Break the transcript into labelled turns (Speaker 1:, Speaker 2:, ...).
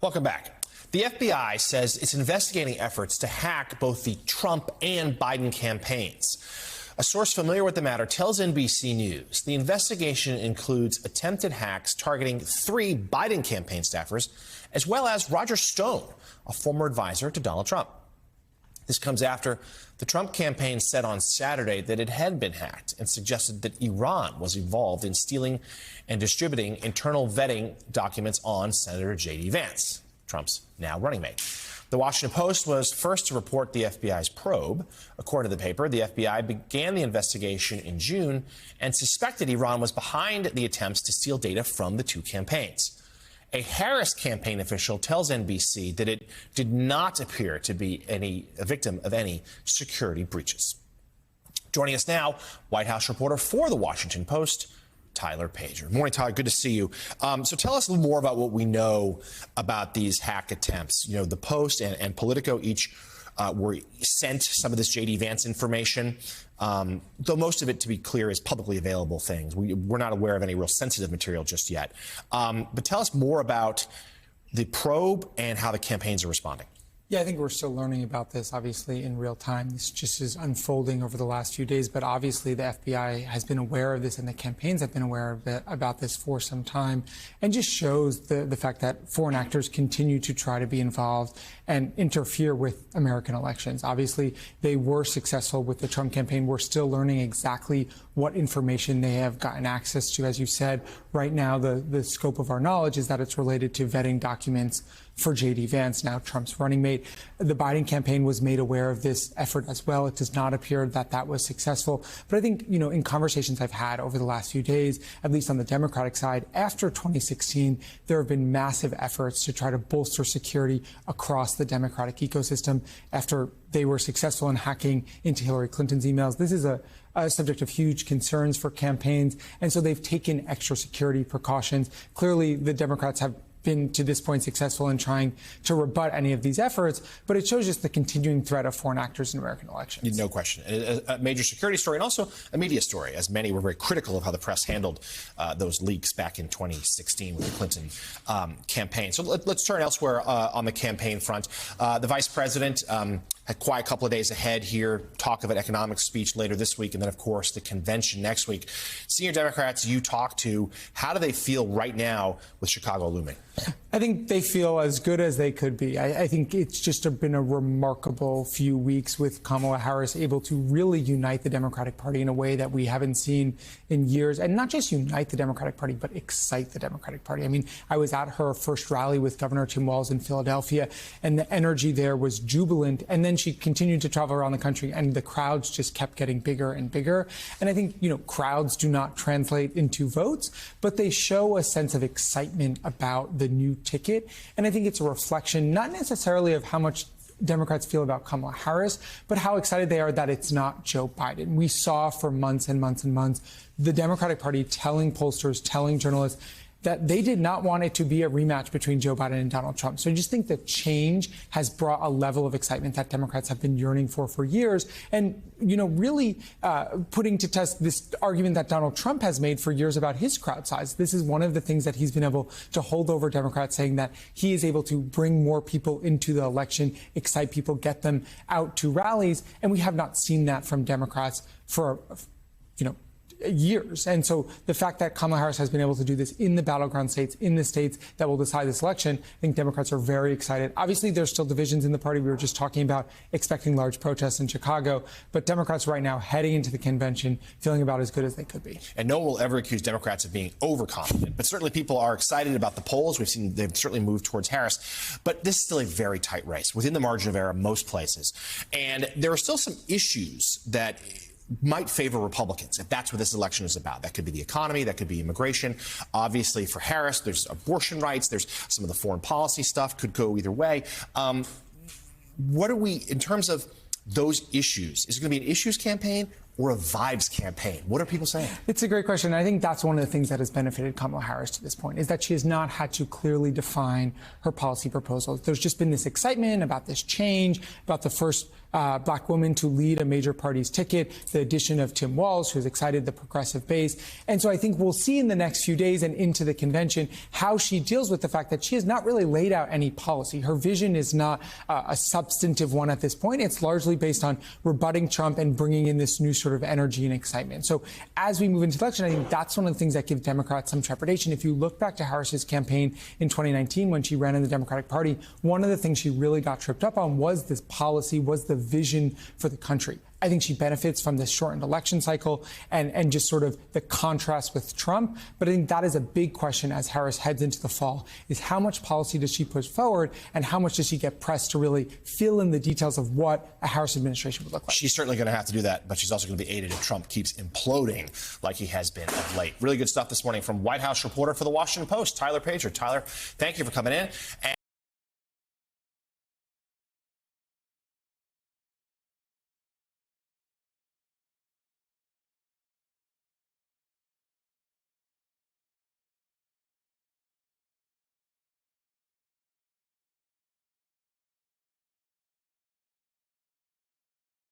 Speaker 1: Welcome back. The FBI says it's investigating efforts to hack both the Trump and Biden campaigns. A source familiar with the matter tells NBC News the investigation includes attempted hacks targeting 3 Biden campaign staffers, as well as Roger Stone, a former advisor to Donald Trump. This comes after the Trump campaign said on Saturday that it had been hacked and suggested that Iran was involved in stealing and distributing internal vetting documents on Senator J.D. Vance, Trump's now running mate. The Washington Post was first to report the FBI's probe. According to the paper, the FBI began the investigation in June and suspected Iran was behind the attempts to steal data from the 2 campaigns. A Harris campaign official tells NBC that it did not appear to be a victim of any security breaches. Joining us now, White House reporter for the Washington Post, Tyler Pager. Morning, Tyler. Good to see you. So tell us a little more about what we know about these hack attempts. You know, the Post and Politico each were sent some of this J.D. Vance information, though most of it, to be clear, is publicly available things. We're not aware of any real sensitive material just yet. But tell us more about the probe and how the campaigns are responding.
Speaker 2: Yeah, I think we're still learning about this, obviously, in real time. This just is unfolding over the last few days, but obviously the FBI has been aware of this and the campaigns have been aware of about this for some time, and just shows the fact that foreign actors continue to try to be involved and interfere with American elections. Obviously, they were successful with the Trump campaign. We're still learning exactly what information they have gotten access to. As you said, right now, the scope of our knowledge is that it's related to vetting documents for J.D. Vance, now Trump's running mate. The Biden campaign was made aware of this effort as well. It does not appear that that was successful. But I think, you know, in conversations I've had over the last few days, at least on the Democratic side, after 2016, there have been massive efforts to try to bolster security across the Democratic ecosystem after they were successful in hacking into Hillary Clinton's emails. This is a subject of huge concerns for campaigns. And so they've taken extra security precautions. Clearly, the Democrats have been to this point successful in trying to rebut any of these efforts, but it shows just the continuing threat of foreign actors in American elections.
Speaker 1: No question. A major security story and also a media story, as many were very critical of how the press handled those leaks back in 2016 with the Clinton campaign. So let's turn elsewhere on the campaign front. The vice president had quite a couple of days ahead here, talk of an economic speech later this week, and then, of course, the convention next week. Senior Democrats you talk to, how do they feel right now with Chicago looming?
Speaker 2: I think they feel as good as they could be. I think it's just been a remarkable few weeks with Kamala Harris able to really unite the Democratic Party in a way that we haven't seen in years. And not just unite the Democratic Party, but excite the Democratic Party. I mean, I was at her first rally with Governor Tim Walz in Philadelphia, and the energy there was jubilant. And then she continued to travel around the country, and the crowds just kept getting bigger and bigger. And I think, you know, crowds do not translate into votes, but they show a sense of excitement about the new ticket. And I think it's a reflection, not necessarily of how much Democrats feel about Kamala Harris, but how excited they are that it's not Joe Biden. We saw for months and months and months the Democratic Party telling pollsters, telling journalists that they did not want it to be a rematch between Joe Biden and Donald Trump. So I just think that change has brought a level of excitement that Democrats have been yearning for years. And, you know, really putting to test this argument that Donald Trump has made for years about his crowd size. This is one of the things that he's been able to hold over Democrats, saying that he is able to bring more people into the election, excite people, get them out to rallies. And we have not seen that from Democrats for, you know, years. And so the fact that Kamala Harris has been able to do this in the battleground states, in the states that will decide this election, I think Democrats are very excited. Obviously, there's still divisions in the party. We were just talking about expecting large protests in Chicago. But Democrats right now heading into the convention feeling about as good as they could be.
Speaker 1: And no one will ever accuse Democrats of being overconfident. But certainly people are excited about the polls. We've seen they've certainly moved towards Harris. But this is still a very tight race within the margin of error most places. And there are still some issues that might favor Republicans, if that's what this election is about. That could be the economy, that could be immigration. Obviously, for Harris, there's abortion rights, there's some of the foreign policy stuff, could go either way. What are we, in terms of those issues, is it going to be an issues campaign or a vibes campaign? What are people saying?
Speaker 2: It's a great question. I think that's one of the things that has benefited Kamala Harris to this point, is that she has not had to clearly define her policy proposals. There's just been this excitement about this change, about the first black woman to lead a major party's ticket, the addition of Tim Walz, who's excited the progressive base. And so I think we'll see in the next few days and into the convention how she deals with the fact that she has not really laid out any policy. Her vision is not a substantive one at this point. It's largely based on rebutting Trump and bringing in this new sort of energy and excitement. So as we move into the election, I think that's one of the things that gives Democrats some trepidation. If you look back to Harris's campaign in 2019 when she ran in the Democratic Party, one of the things she really got tripped up on was this policy, was the vision for the country. I think she benefits from this shortened election cycle and just sort of the contrast with Trump. But I think that is a big question as Harris heads into the fall, is how much policy does she push forward and how much does she get pressed to really fill in the details of what a Harris administration would look like?
Speaker 1: She's certainly going to have to do that, but she's also going to be aided if Trump keeps imploding like he has been of late. Really good stuff this morning from White House reporter for The Washington Post, Tyler Pager. Tyler, thank you for coming in.